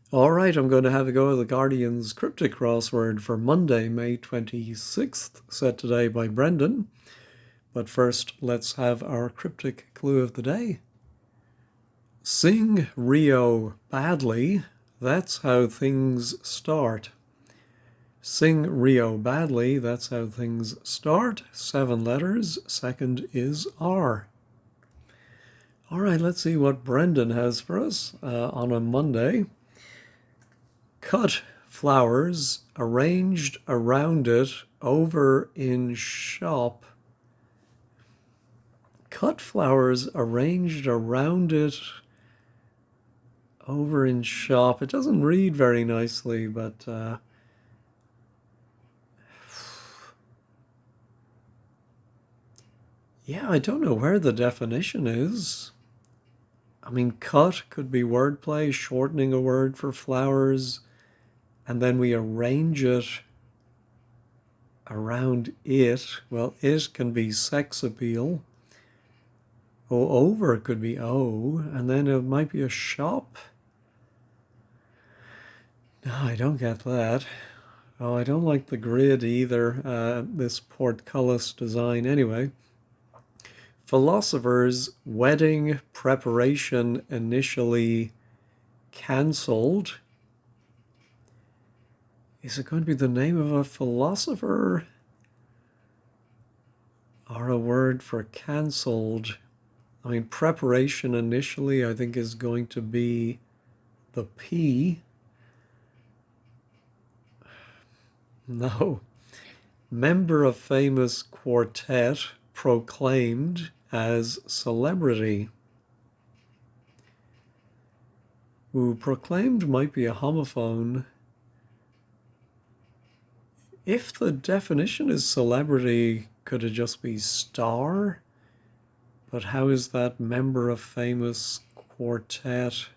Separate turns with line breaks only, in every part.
All right, I'm going to have a go at the Guardian's Cryptic Crossword for Monday, May 26th, set today by Brendan. But first, let's have our cryptic clue of the day. Sing Rio badly, that's how things start. Sing Rio badly, that's how things start. 7 letters, second is R. All right, let's see what Brendan has for us on a Monday. Cut flowers arranged around it over in shop. Cut flowers arranged around it over in shop. It doesn't read very nicely, but yeah, I don't know where the definition is. I mean, cut could be wordplay, shortening a word for flowers, and then we arrange it around it. Well, it can be sex appeal. Over could be O, and then it might be a shop. No, I don't get that. Oh, I don't like the grid either, this portcullis design. Anyway, philosopher's wedding preparation initially cancelled. Is it going to be the name of a philosopher or a word for cancelled? I mean, preparation initially, I think, is going to be the P. No. Member of famous quartet proclaimed as celebrity. Ooh, proclaimed might be a homophone. If the definition is celebrity, could it just be star? But how is that member of famous quartet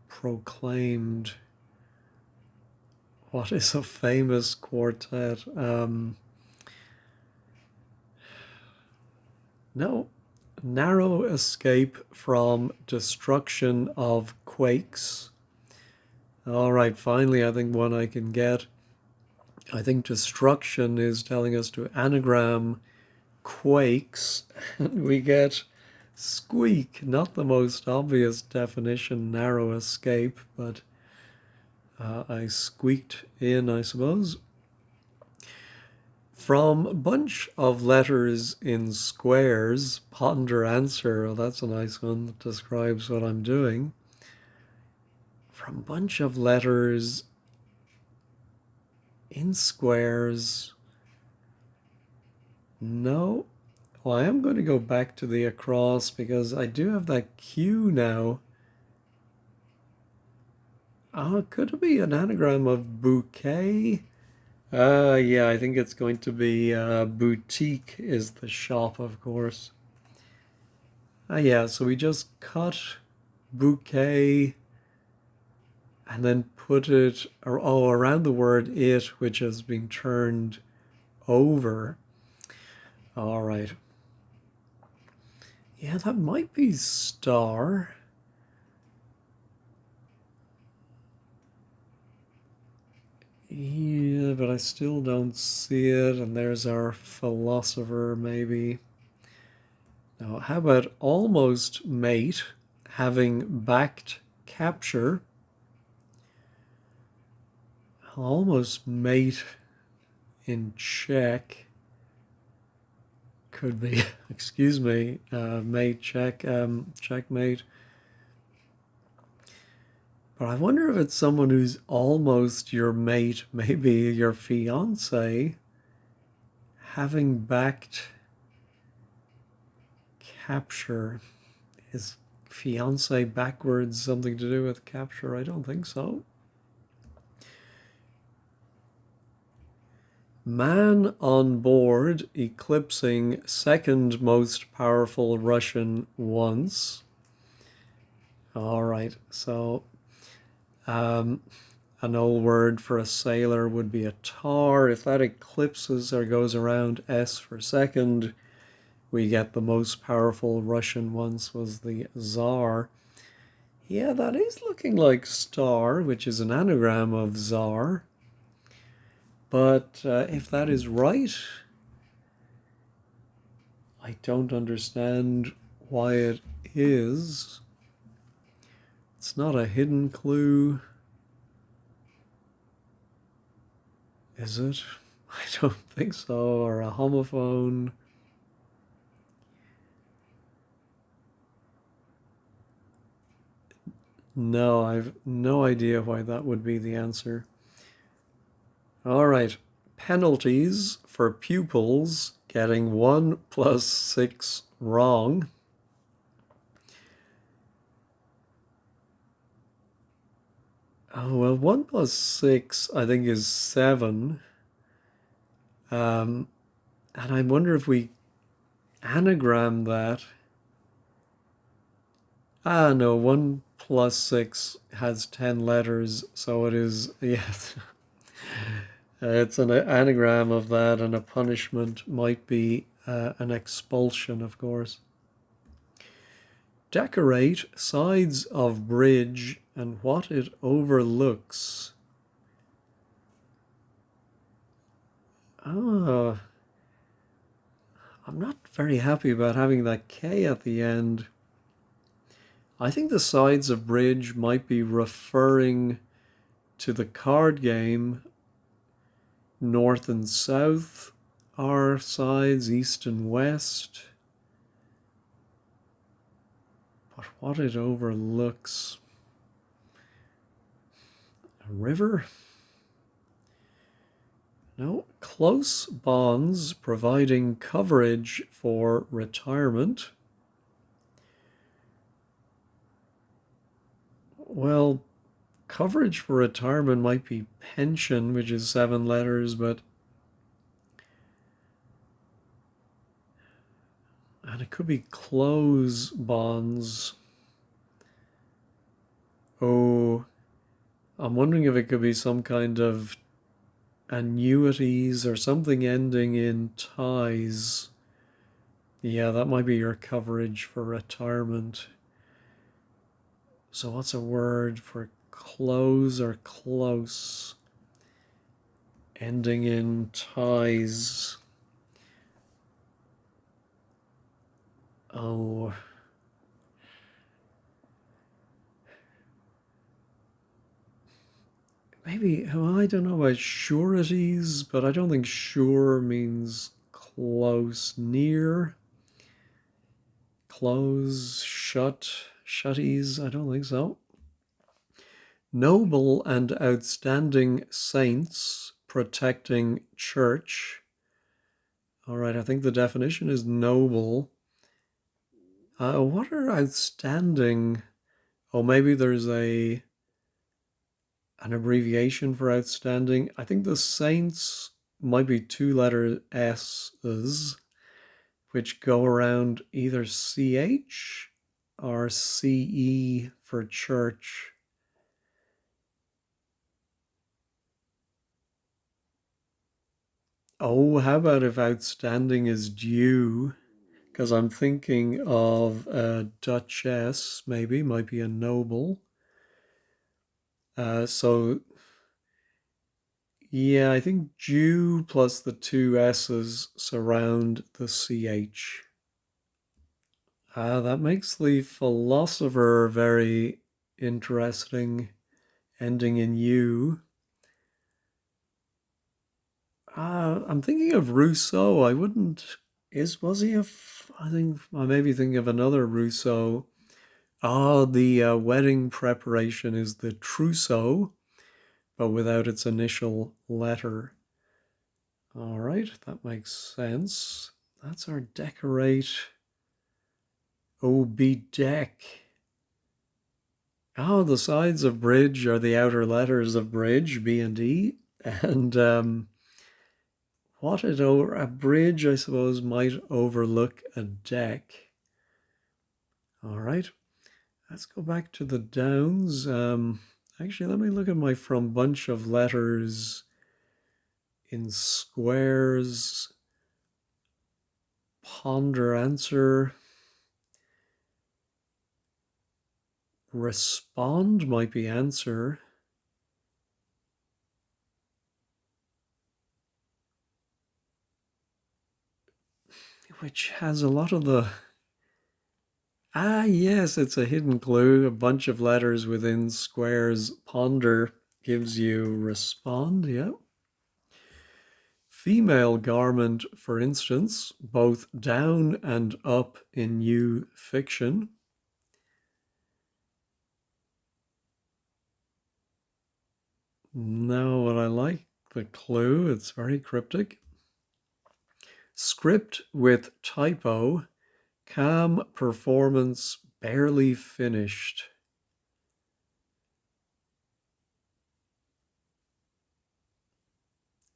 proclaimed? What is a famous quartet? No. Narrow escape from destruction of quakes. All right, finally, I think one I can get. I think destruction is telling us to anagram quakes. We get squeak, not the most obvious definition, narrow escape, but I squeaked in, I suppose. From a bunch of letters in squares, ponder answer. Oh, that's a nice one that describes what I'm doing. From a bunch of letters in squares. No. Well, I am going to go back to the across because I do have that Q now. Could it be an anagram of bouquet? Yeah, I think it's going to be boutique is the shop, of course. Yeah, so we just cut bouquet and then put it around the word it, which has been turned over. All right. Yeah, that might be star. Yeah, but I still don't see it. And there's our philosopher, maybe. Now, how about almost mate having backed capture? Almost mate in check could be, excuse me, mate check, checkmate. But I wonder if it's someone who's almost your mate, maybe your fiance, having backed capture. Is fiance backwards something to do with capture? I don't think so. Man on board eclipsing second most powerful Russian once. All right, so an old word for a sailor would be a tar. If that eclipses or goes around S for second, we get the most powerful Russian once was the Tsar. Yeah, that is looking like star, which is an anagram of czar. But if that is right, I don't understand why it is. It's not a hidden clue, is it? I don't think so. Or a homophone. No, I've no idea why that would be the answer. All right. Penalties for pupils getting 1 plus 6 wrong. Oh, well, 1 plus 6, I think, is 7. Um, and I wonder if we anagram that. Ah, no, 1 plus 6 has 10 letters, so it is, yes. It's an anagram of that, and a punishment might be an expulsion, of course. Decorate sides of bridge and what it overlooks. Ah, I'm not very happy about having that K at the end. I think the sides of bridge might be referring to the card game. North and south are sides, east and west. But what it overlooks. A river? No. Close bonds providing coverage for retirement. Well, coverage for retirement might be pension, which is 7 letters, but. And it could be close bonds. Oh, I'm wondering if it could be some kind of annuities or something ending in ties. Yeah, that might be your coverage for retirement. So what's a word for close or close? Ending in ties. Oh. Maybe, well, I don't know about sureties, but I don't think sure means close, near. Close, shut, shutties, I don't think so. Noble and outstanding saints protecting church. All right, I think the definition is noble. What are outstanding? Oh, maybe there's an abbreviation for outstanding. I think the saints might be 2-letter S's, which go around either CH or CE for church. Oh, how about if outstanding is due? Because I'm thinking of a duchess, maybe, might be a noble. So, yeah, I think due plus the 2 S's surround the CH. That makes the philosopher very interesting, ending in U. I'm thinking of Rousseau. I wouldn't. Was he I think I may be thinking of another Rousseau. The wedding preparation is the trousseau, but without its initial letter. All right, that makes sense. That's our decorate. Oh, bedeck. Oh, the sides of bridge are the outer letters of bridge, B and E. And a bridge, I suppose, might overlook a deck. All right, let's go back to the downs. Actually, let me look at my from bunch of letters in squares. Ponder answer. Respond might be answer, which has a lot of the... Ah, yes, it's a hidden clue. A bunch of letters within squares. Ponder gives you respond, yeah. Female garment, for instance, both down and up in new fiction. No, what I like the clue, it's very cryptic. Script with typo, cam performance barely finished.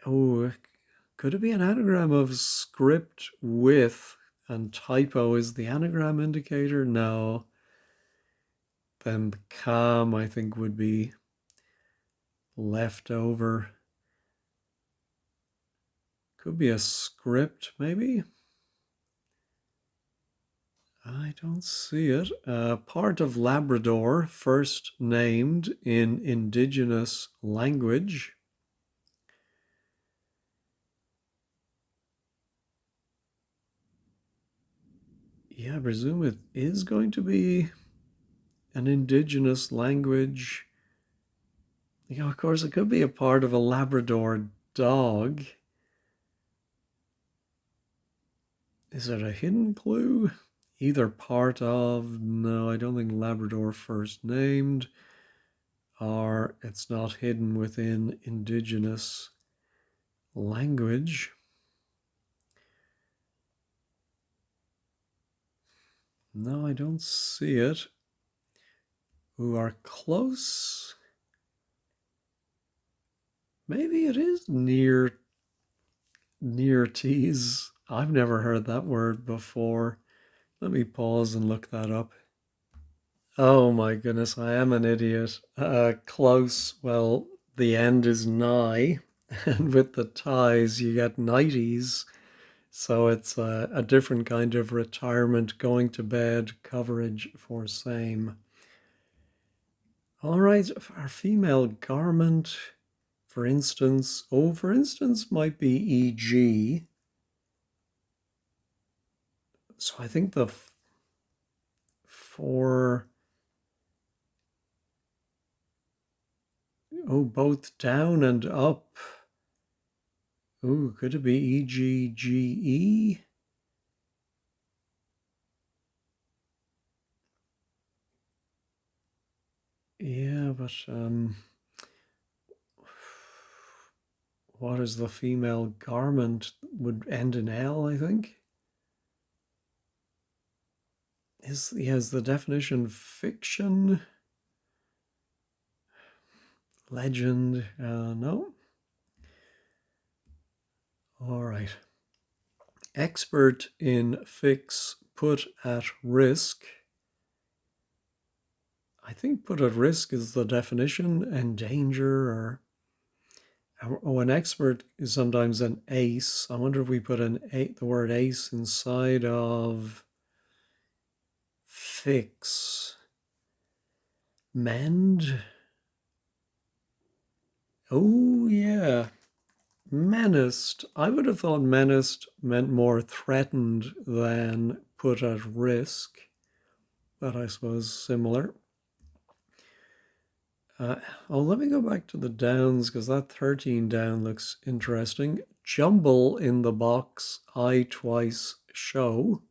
Oh, could it be an anagram of script with and typo is the anagram indicator? No. Then the cam, I think, would be left over. Could be a script, maybe? I don't see it. Part of Labrador, first named in indigenous language. Yeah, I presume it is going to be an indigenous language. You know, of course, it could be a part of a Labrador dog. Is it a hidden clue? Either part of, no, I don't think Labrador first named, or it's not hidden within indigenous language. No, I don't see it. Who are close? Maybe it is near tease. I've never heard that word before. Let me pause and look that up. Oh my goodness, I am an idiot. Close. Well, the end is nigh, and with the ties, you get nighties. So it's a different kind of retirement, going to bed coverage for same. All right, our female garment, for instance, for instance might be e.g. So I think the for, both down and up. Oh, could it be E-G-G-E? Yeah, but what is the female garment? Would end in L, I think. Is the definition fiction? Legend? No. All right. Expert in fix, put at risk. I think put at risk is the definition, endanger or... Oh, an expert is sometimes an ace. I wonder if we put the word ace inside of fix. Mend. Oh, yeah. Menaced. I would have thought menaced meant more threatened than put at risk, but I suppose similar. Let me go back to the downs because that 13 down looks interesting. Jumble in the box, I twice show.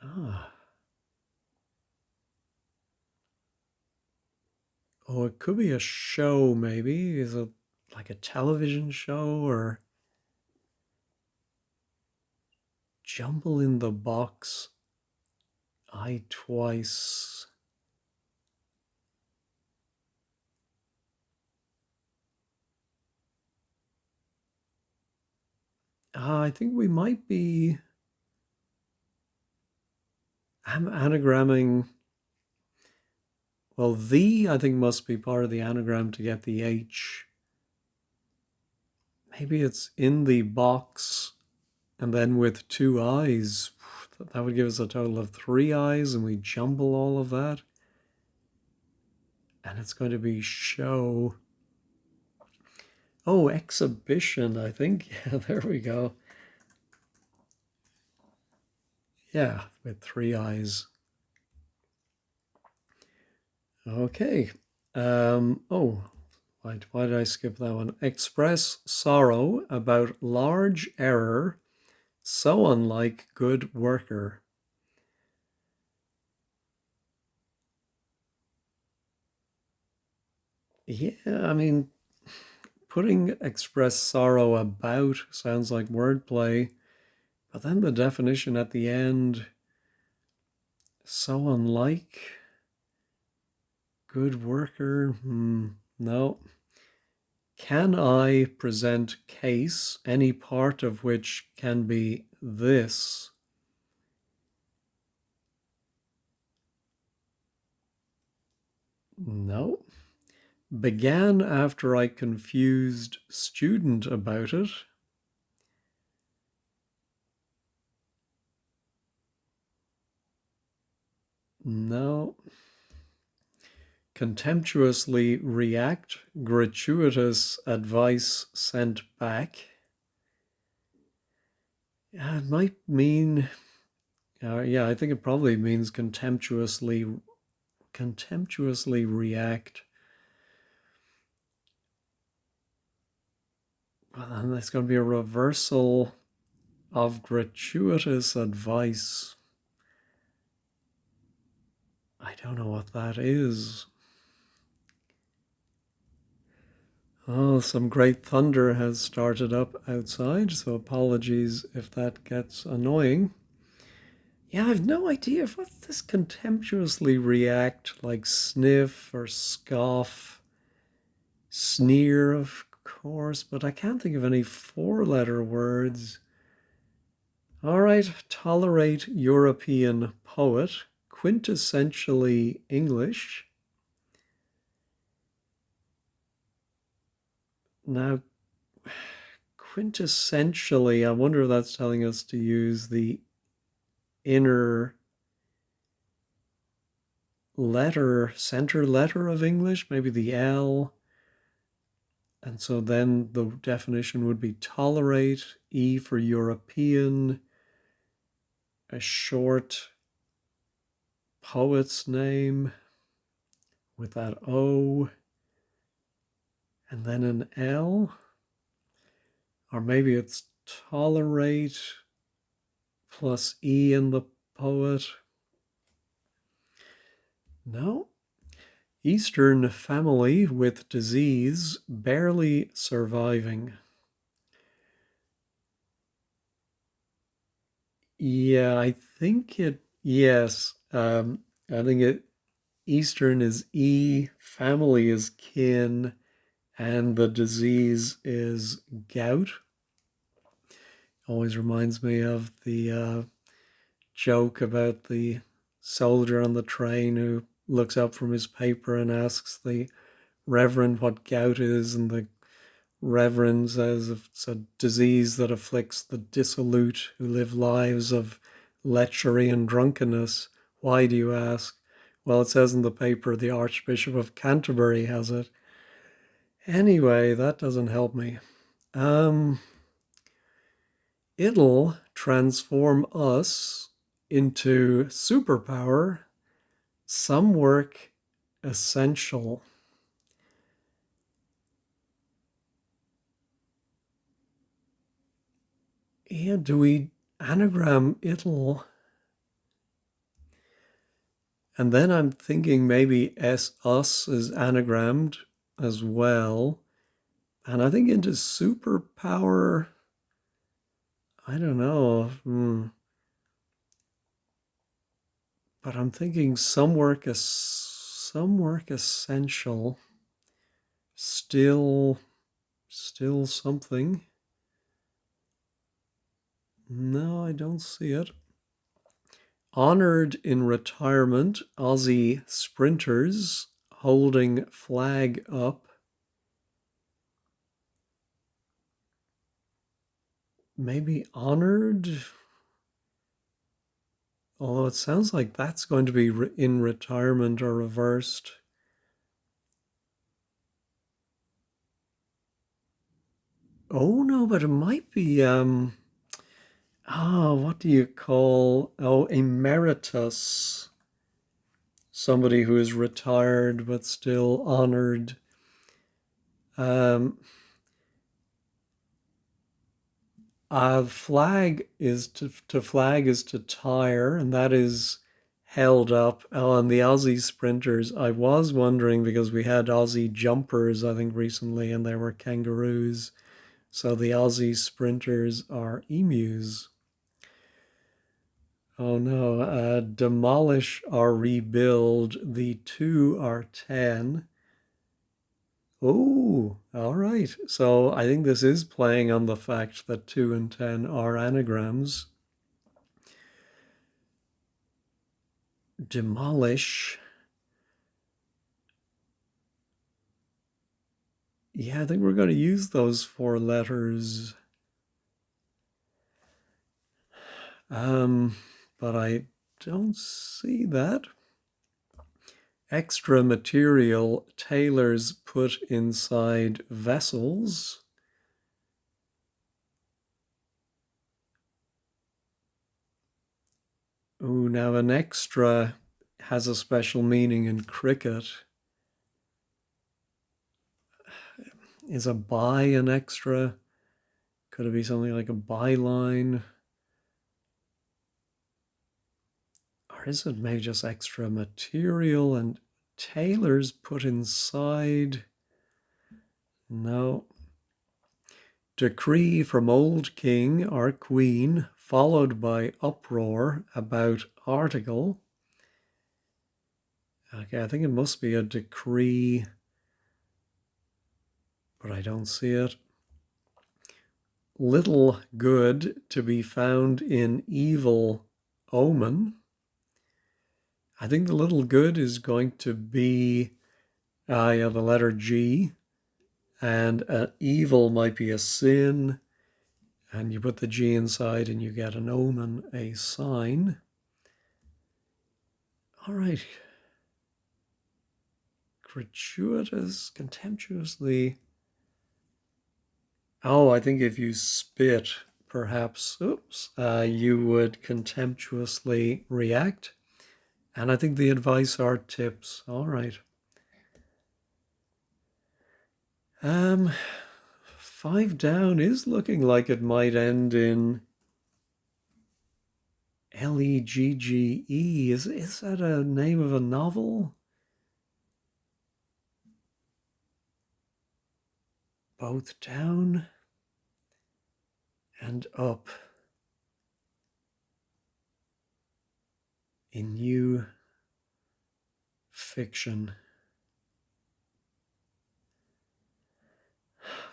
Ah. Oh, it could be a show, maybe. Is it like a television show or jumble in the box? I twice. I think we might be anagramming. Well, the I think must be part of the anagram to get the H. Maybe it's in the box and then with two eyes. that would give us a total of 3 eyes, and we jumble all of that. And it's going to be show. Oh, exhibition, I think. Yeah, there we go. Yeah, with 3 eyes. Okay. Oh, why did I skip that one? Express sorrow about large error, so unlike good worker. Yeah, I mean, putting express sorrow about sounds like wordplay, but then the definition at the end, so unlike good worker. No. Can I present case, any part of which can be this? No. Began after I confused student about it. No. Contemptuously react, gratuitous advice sent back. Yeah, it might mean, yeah, I think it probably means contemptuously react. Well, then there's going to be a reversal of gratuitous advice. I don't know what that is. Oh, some great thunder has started up outside, so apologies if that gets annoying. Yeah, I've no idea what this contemptuously react, like sniff or scoff, sneer, of course, but I can't think of any 4-letter words. All right, tolerate European poet, quintessentially English. Now, quintessentially, I wonder if that's telling us to use the inner letter, center letter of English, maybe the L. And so then the definition would be tolerate, E for European, a short poet's name with that O, and then an L. Or maybe it's tolerate plus E in the poet. No. Eastern family with disease, barely surviving. Yeah, I think it, yes. I think it, Eastern is E, family is kin, and the disease is gout. Always reminds me of the joke about the soldier on the train who looks up from his paper and asks the reverend what gout is, and the reverend says it's a disease that afflicts the dissolute who live lives of lechery and drunkenness. Why, do you ask? Well, it says in the paper the Archbishop of Canterbury has it. Anyway, that doesn't help me. It'll transform us into superpower, some work essential. Yeah, do we anagram it'll? And then I'm thinking maybe us is anagrammed as well. And I think into superpower, I don't know. But I'm thinking some work essential. Still something. No, I don't see it. Honored in retirement, Aussie sprinters holding flag up. Maybe honored? Although it sounds like that's going to be in retirement or reversed. Oh no, but it might be what do you call emeritus? Somebody who is retired but still honored. Um, flag is to flag is to tire, and that is held up. Oh, and the Aussie sprinters. I was wondering because we had Aussie jumpers, I think, recently, and there were kangaroos. So the Aussie sprinters are emus. Oh no, demolish or rebuild. The two are 10. Oh, all right. So I think this is playing on the fact that 2 and 10 are anagrams. Demolish. Yeah, I think we're going to use those 4 letters. Um, but I don't see that. Extra material tailors put inside vessels. Oh, now an extra has a special meaning in cricket. Is a by an extra? Could it be something like a byline? Or is it maybe just extra material and tailors put inside? No. Decree from old king or queen, followed by uproar about article. Okay, I think it must be a decree, but I don't see it. Little good to be found in evil omen. I think the little good is going to be the letter G, and evil might be a sin, and you put the G inside and you get an omen, a sign. All right. Gratuitous, contemptuously. Oh, I think if you spit, perhaps, you would contemptuously react. And I think the advice are tips. All right. 5 down is looking like it might end in Legge. Is that a name of a novel? Both down and up in new fiction.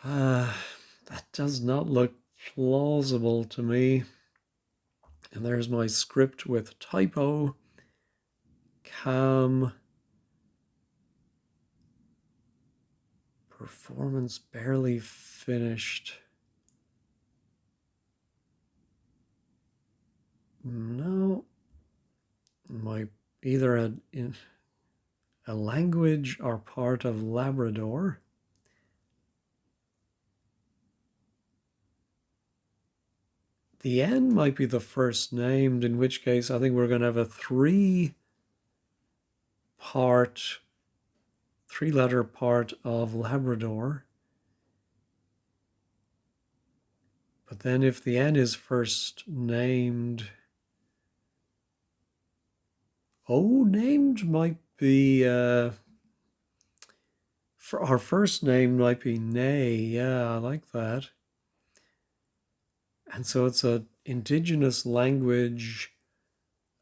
That does not look plausible to me. And there's my script with typo. Cam. Performance barely finished. No. My either a language or part of Labrador. The N might be the first named, in which case I think we're going to have a 3-letter part of Labrador. But then if the N is first named, named might be, for our first name might be Nay. Yeah, I like that. And so it's a indigenous language.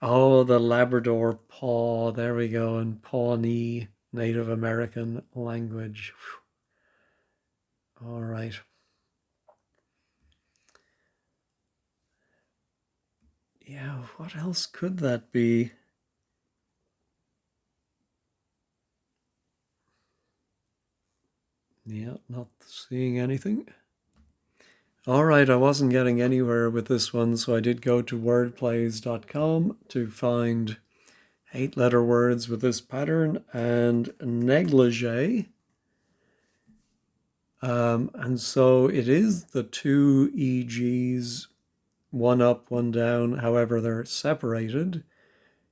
Oh, the Labrador Paw. There we go. And Pawnee, Native American language. Whew. All right. Yeah, what else could that be? Yeah, not seeing anything. All right, I wasn't getting anywhere with this one, so I did go to wordplays.com to find 8-letter words with this pattern and negligee. And so it is the two EGs, one up, one down, however, they're separated.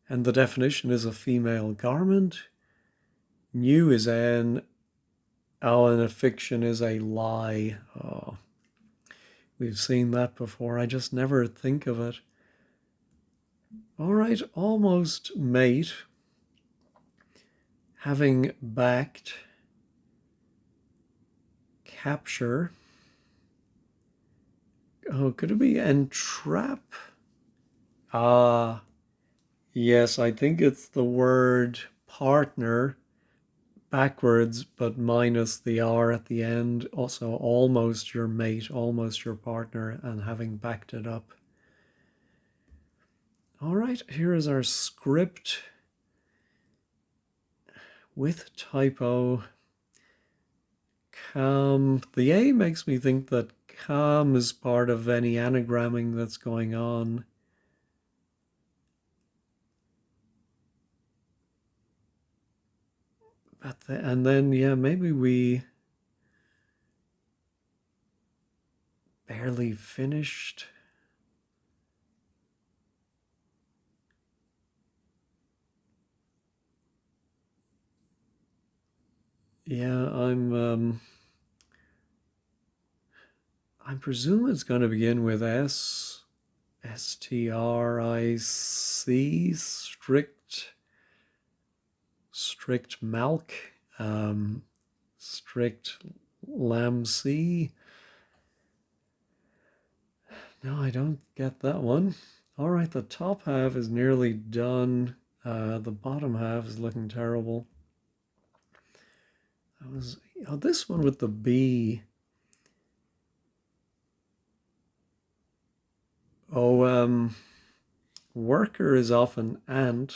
And the definition is a female garment. New is N. Oh, and a fiction is a lie. Oh, we've seen that before. I just never think of it. All right, almost mate. Having backed. Capture. Oh, could it be entrap? Ah, yes, I think it's the word partner backwards, but minus the R at the end. Also, almost your mate, almost your partner, and having backed it up. All right, here is our script with typo. Calm. The A makes me think that calm is part of any anagramming that's going on. And then, yeah, maybe we barely finished. Yeah, I presume it's going to begin with S, STRIC, strict malk, strict lamc. No, I don't get that one. All right, the top half is nearly done. The bottom half is looking terrible. This one with the B. Oh, worker is often ant.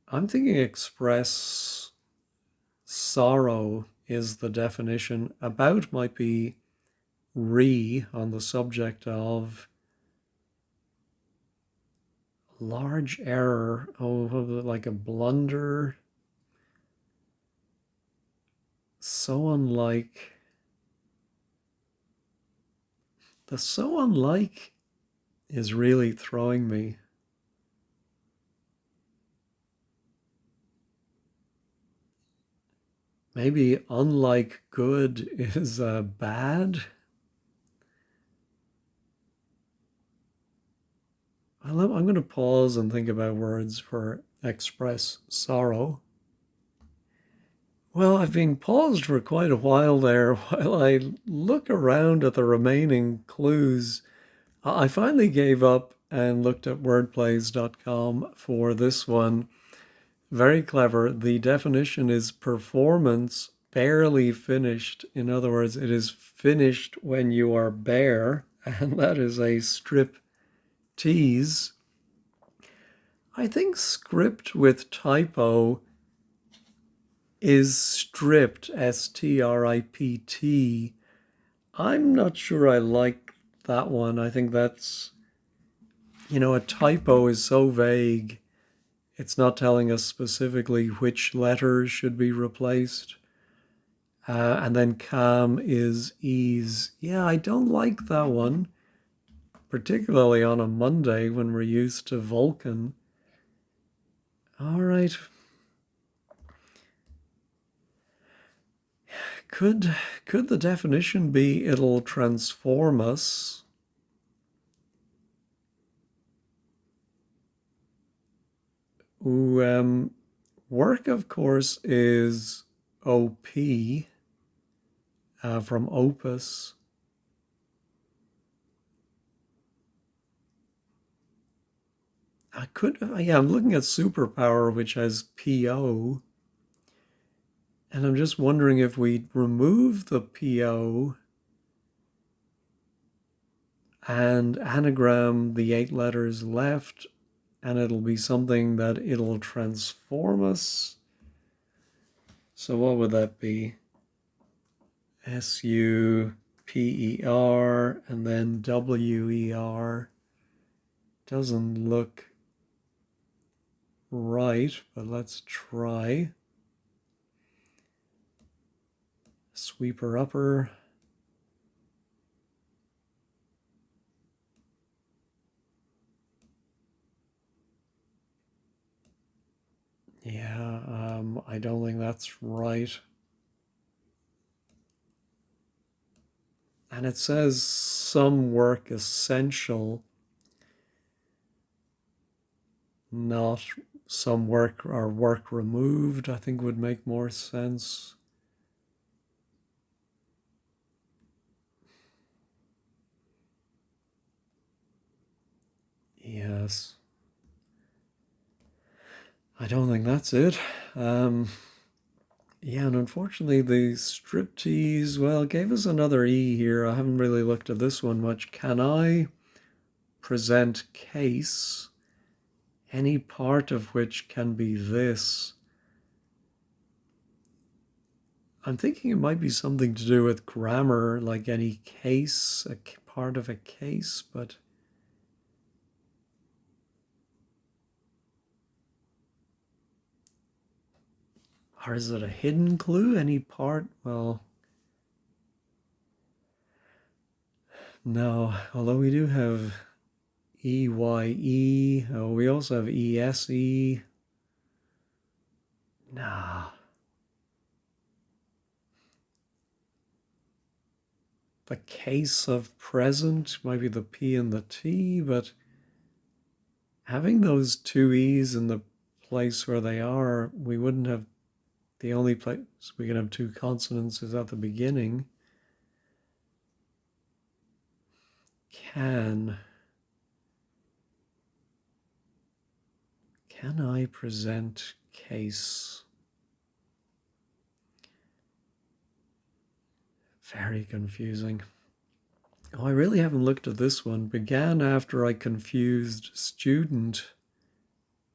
I'm thinking express sorrow is the definition. About might be re on the subject of. Large error. Oh, like a blunder. So unlike. The so unlike is really throwing me. Maybe unlike good is bad. I'm going to pause and think about words for express sorrow. Well, I've been paused for quite a while there while I look around at the remaining clues. I finally gave up and looked at wordplays.com for this one. Very clever. The definition is performance barely finished. In other words, it is finished when you are bare, and that is a strip tease. I think script with typo is stripped, STRIPT. I'm not sure I like that one. I think that's, a typo is so vague. It's not telling us specifically which letters should be replaced. And then calm is ease. Yeah, I don't like that one, particularly on a Monday when we're used to Vulcan. All right. Could the definition be it'll transform us? Ooh, work, of course, is OP from opus. I'm looking at superpower, which has PO. And I'm just wondering if we remove the PO and anagram the 8 letters left, and it'll be something that it'll transform us. So what would that be? SUP. P-E-R and then W-E-R. Doesn't look right, but let's try. Sweeper upper. Yeah, I don't think that's right. And it says some work essential, not some work or work removed, I think would make more sense. Yes. I don't think that's it. Yeah, and unfortunately the striptease, well, gave us another E here. I haven't really looked at this one much. Can I present case, any part of which can be this? I'm thinking it might be something to do with grammar, like any case, a part of a case, but or is it a hidden clue? Any part? Well, no, although we do have EYE. Oh, we also have ESE. Nah. The case of present might be the P and the T, but having those two E's in the place where they are, we wouldn't have the only place we can have two consonants is at the beginning. Can I present case? Very confusing. Oh, I really haven't looked at this one. Began after I confused student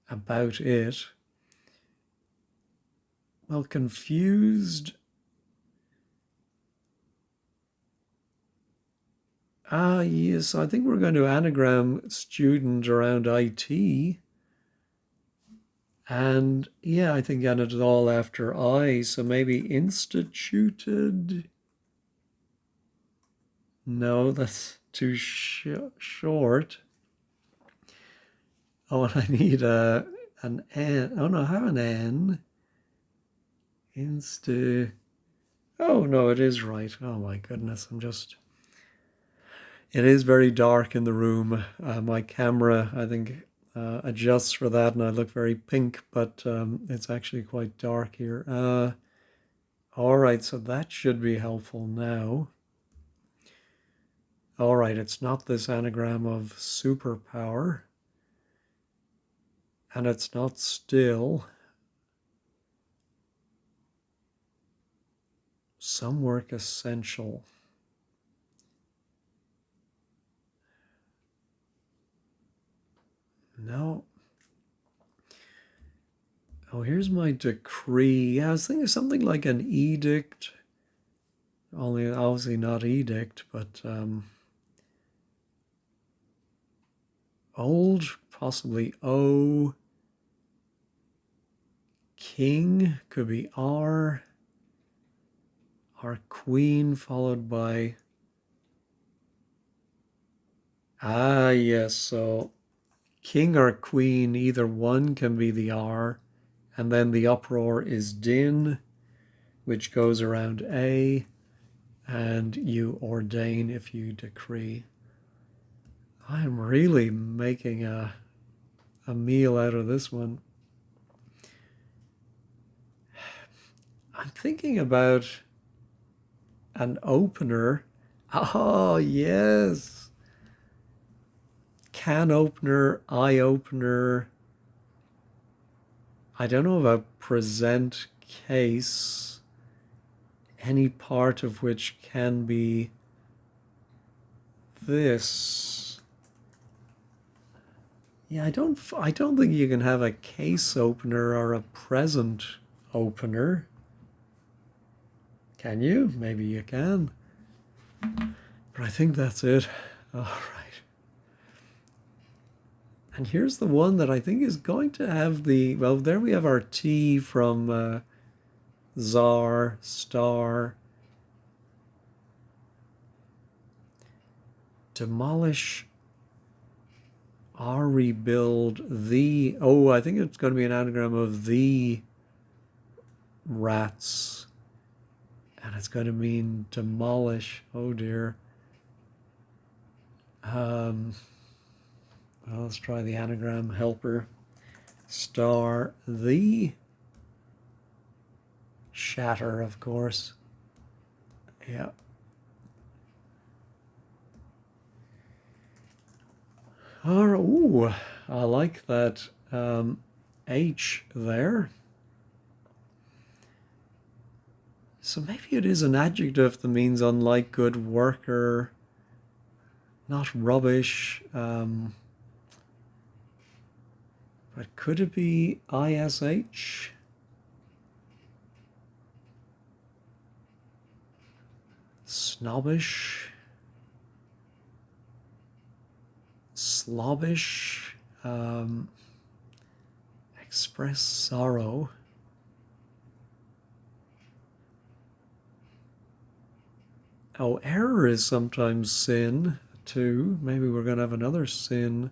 about it. Well, confused. Ah, yes, I think we're going to anagram student around IT. And yeah, I think and it's all after I, so maybe instituted. No, that's too short. Oh, and I need an N. Oh no, I have an N. Insta. Oh no, it is right. Oh my goodness, It is very dark in the room. My camera, I think, adjusts for that, and I look very pink, but it's actually quite dark here. All right, so that should be helpful now. All right, it's not this anagram of superpower, and it's not still. Some work essential. No. Oh, here's my decree. Yeah, I was thinking something like an edict. Only obviously not edict, but old, possibly O. King could be R. Our queen followed by. Ah, yes, so king or queen, either one can be the R. And then the uproar is din, which goes around A. And you ordain if you decree. I'm really making a meal out of this one. I'm thinking about an opener. Oh, yes. Can opener, eye opener. I don't know about present case, any part of which can be this. Yeah, I don't think you can have a case opener or a present opener. Can you? Maybe you can. But I think that's it. All right. And here's the one that I think is going to have the, well, there we have our T from Tsar, star, demolish, or rebuild the, oh, I think it's going to be an anagram of the rats. And it's going to mean demolish. Oh dear. Well, let's try the anagram helper. Star, the shatter, of course. Yeah. Ooh, I like that H there. So maybe it is an adjective that means unlike, good, worker, not rubbish. But could it be ISH? Snobbish? Slobbish? Express sorrow. Oh, error is sometimes sin, too. Maybe we're going to have another sin.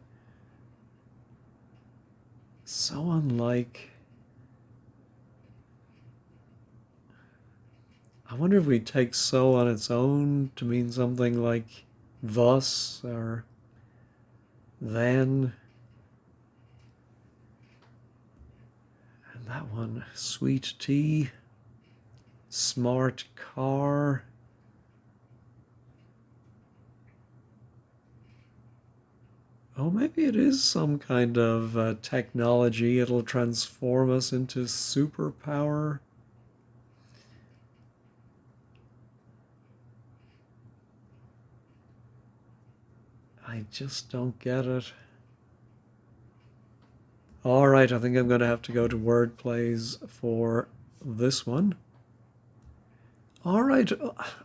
So unlike. I wonder if we take so on its own to mean something like thus or then. And that one, sweet tea, smart car. Oh, maybe it is some kind of technology. It'll transform us into superpower. I just don't get it. All right, I think I'm going to have to go to word plays for this one. All right,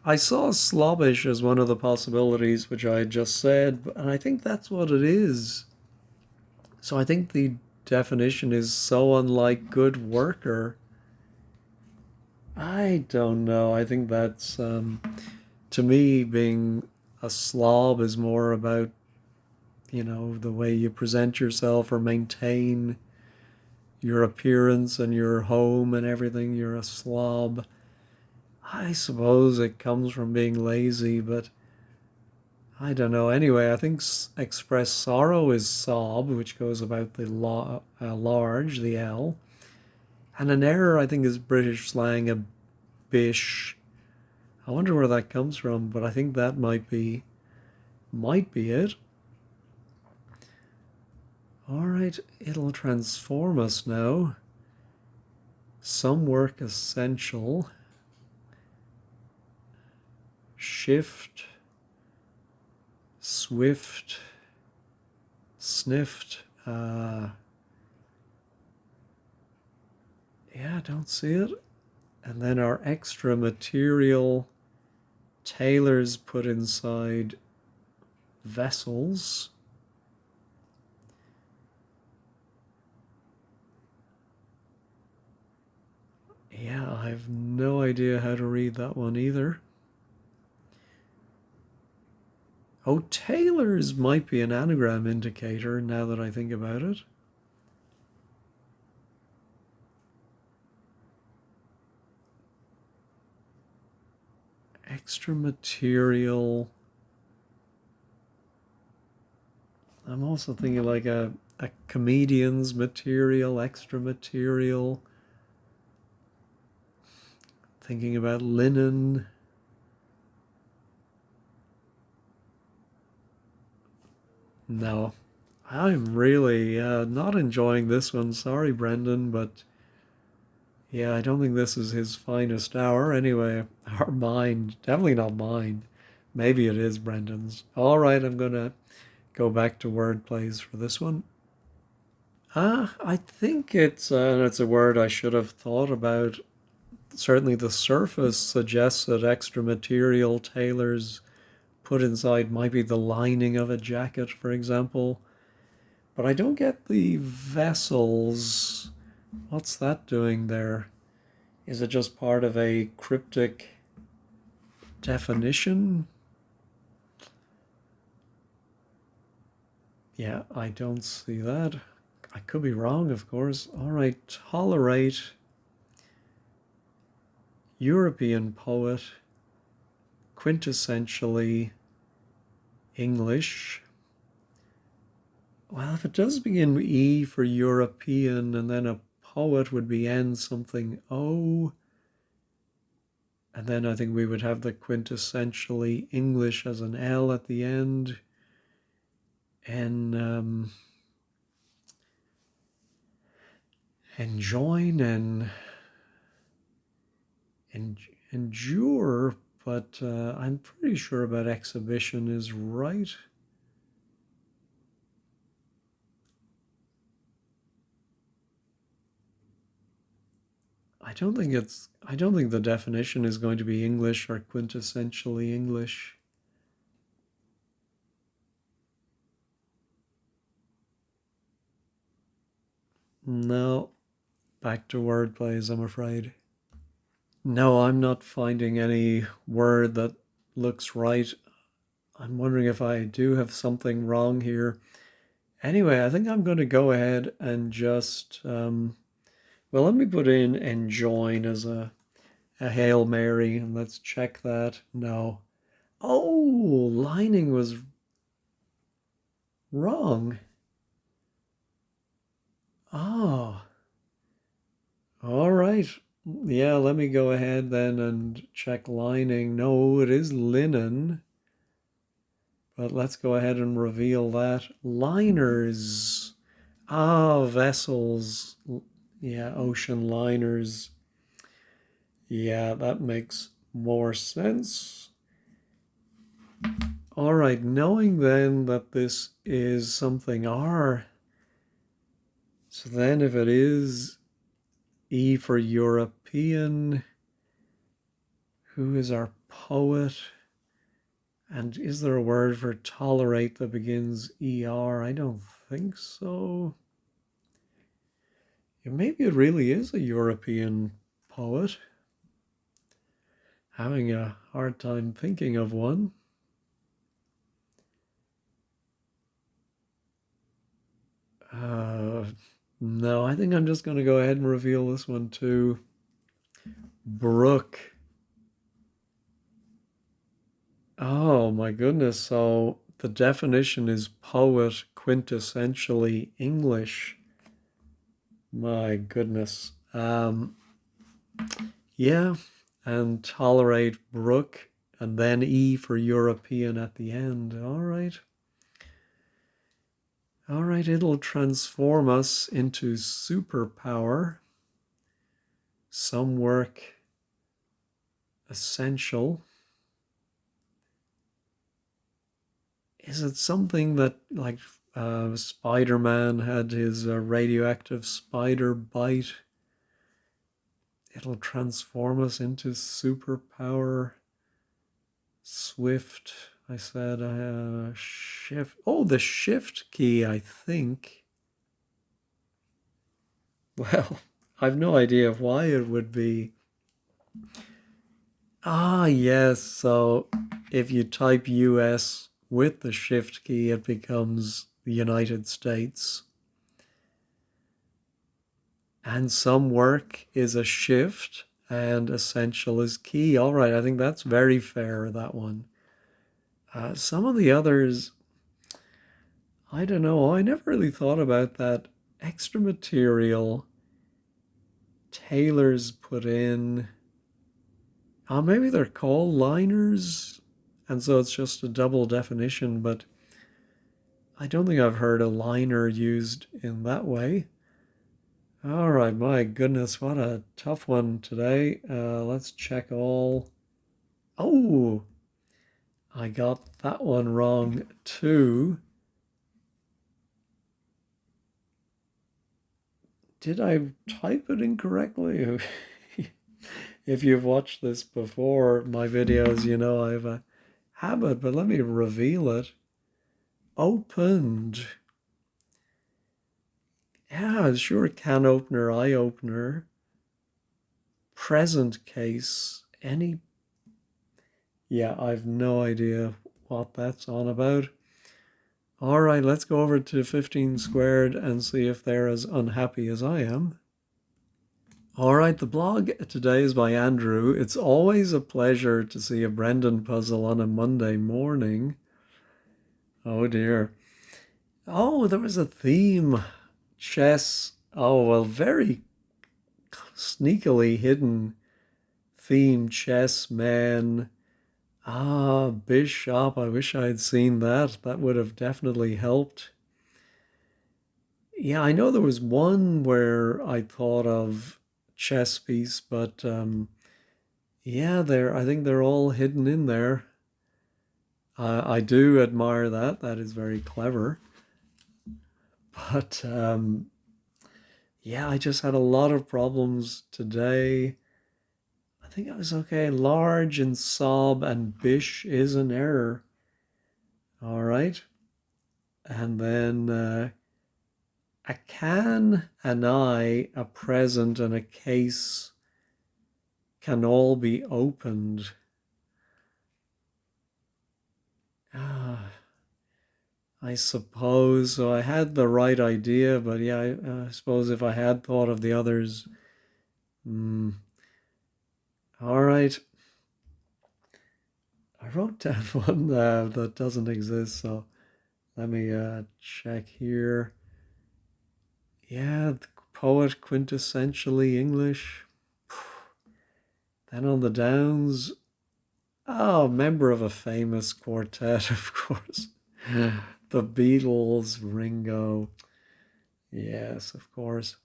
I saw slobbish as one of the possibilities, which I just said, and I think that's what it is. So I think the definition is so unlike good worker. I don't know. I think that's, to me, being a slob is more about, the way you present yourself or maintain your appearance and your home and everything. You're a slob. I suppose it comes from being lazy, but I don't know. Anyway, I think express sorrow is sob, which goes about the large, the L. And an error, I think, is British slang, a bish. I wonder where that comes from, but I think that might be it. All right, it'll transform us now. Some work essential. Shift, swift, sniffed. Yeah, I don't see it. And then our extra material, tailors put inside vessels. Yeah, I have no idea how to read that one either. Oh, tailors might be an anagram indicator now that I think about it. Extra material. I'm also thinking like a comedian's material, extra material. Thinking about linen. No, I'm really not enjoying this one. Sorry, Brendan, but yeah, I don't think this is his finest hour. Anyway, our mind, definitely not mine. Maybe it is Brendan's. All right, I'm going to go back to word plays for this one. I think it's a word I should have thought about. Certainly the surface suggests that extra material tailors put inside might be the lining of a jacket, for example. But I don't get the vessels. What's that doing there? Is it just part of a cryptic definition? Yeah, I don't see that. I could be wrong, of course. All right, tolerate, European poet, quintessentially English. Well, if it does begin with E for European, and then a poet would be N something O, and then I think we would have the quintessentially English as an L at the end. And enjoin and endure, but I'm pretty sure about exhibition is right. I don't think the definition is going to be English or quintessentially English. No, back to word plays, I'm afraid. No, I'm not finding any word that looks right. I'm wondering if I do have something wrong here. Anyway, I think I'm going to go ahead and just, well, let me put in enjoin as a Hail Mary, and let's check that. No. Oh, lining was wrong. Oh, all right. Yeah, let me go ahead then and check lining. No, it is linen. But let's go ahead and reveal that. Liners. Ah, vessels. Yeah, ocean liners. Yeah, that makes more sense. All right, knowing then that this is something R, so then if it is E for European, who is our poet? And is there a word for tolerate that begins ER? I don't think so. Yeah, maybe it really is a European poet. Having a hard time thinking of one. Uh, no, I think I'm just going to go ahead and reveal this one too. Brooke. Oh my goodness. So the definition is poet quintessentially English. My goodness. Yeah, and tolerate Brooke and then E for European at the end. All right. All right, it'll transform us into superpower. Some work essential. Is it something that, like, Spider-Man had his radioactive spider bite? It'll transform us into superpower. Swift, I said. Shift. Oh, the shift key, I think. Well, I've no idea why it would be. Ah, yes. So if you type US with the shift key, it becomes the United States. And some work is a shift and essential is key. All right, I think that's very fair, that one. Some of the others, I don't know. I never really thought about that. Extra material, tailors put in. Maybe they're called liners, and so it's just a double definition, but I don't think I've heard a liner used in that way. All right, my goodness, what a tough one today. Let's check all. Oh, I got that one wrong too. Did I type it incorrectly? If you've watched this before, my videos, you know I've habit, but let me reveal it. Opened. Yeah, sure. Can opener, eye opener. Present case. Any. Yeah, I've no idea what that's on about. All right, let's go over to 15 squared and see if they're as unhappy as I am. All right, the blog today is by Andrew. It's always a pleasure to see a Brendan puzzle on a Monday morning. Oh dear. Oh, there was a theme. Chess. Oh, well, very sneakily hidden theme. Chess, man. Ah, bishop. I wish I had seen that. That would have definitely helped. Yeah, I know there was one where I thought of chess piece, but yeah, I think they're all hidden in there. I do admire that. That is very clever. But yeah, I just had a lot of problems today. I think I was okay. Large and sob and bish is an error. All right. And then a can, an eye, a present, and a case can all be opened. Ah, I suppose. So I had the right idea, but yeah, I suppose if I had thought of the others. All right. I wrote down one that doesn't exist, so let me check here. Yeah, the poet quintessentially English. Then on the Downs, oh, member of a famous quartet, of course. The Beatles, Ringo. Yes, of course.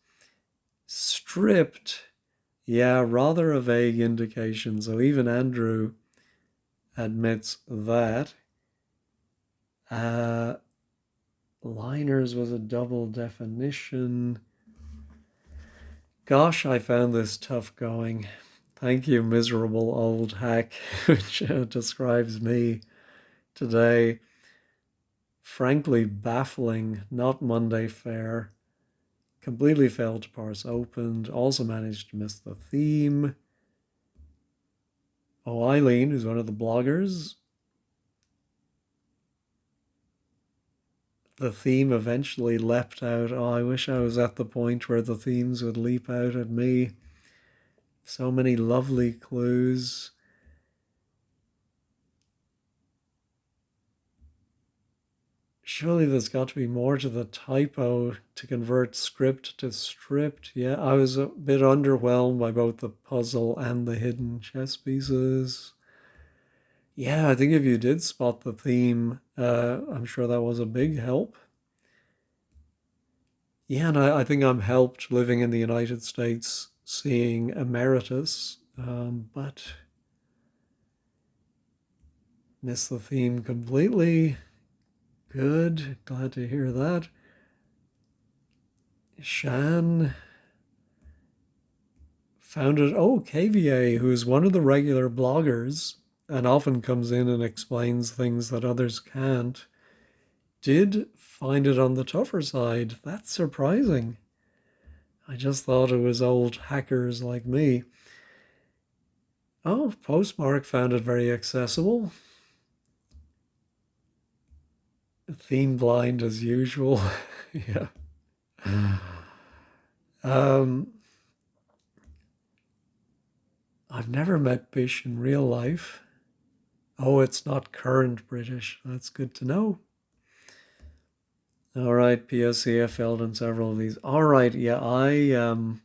Stripped. Yeah, rather a vague indication. So even Andrew admits that. Uh, Liners was a double definition. Gosh, I found this tough going. Thank you, miserable old hack, which describes me today. Frankly, baffling, not Monday fare. Completely failed to parse opened. Also managed to miss the theme. Oh, Eileen, who's one of the bloggers. The theme eventually leapt out. Oh, I wish I was at the point where the themes would leap out at me. So many lovely clues. Surely there's got to be more to the typo to convert script to stripped. Yeah, I was a bit underwhelmed by both the puzzle and the hidden chess pieces. Yeah, I think if you did spot the theme, I'm sure that was a big help. Yeah, and I think I'm helped living in the United States, seeing Emeritus, but missed the theme completely. Good, glad to hear that. Shan found it. Oh, KVA, who's one of the regular bloggers and often comes in and explains things that others can't, did find it on the tougher side. That's surprising. I just thought it was old hackers like me. Oh, Postmark found it very accessible. Theme blind as usual. Yeah. Um, I've never met Bish in real life. Oh, it's not current British. That's good to know. All right, PSC, I failed on several of these. All right, yeah, I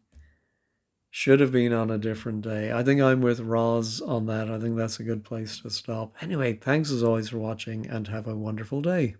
should have been on a different day. I think I'm with Roz on that. I think that's a good place to stop. Anyway, thanks as always for watching and have a wonderful day.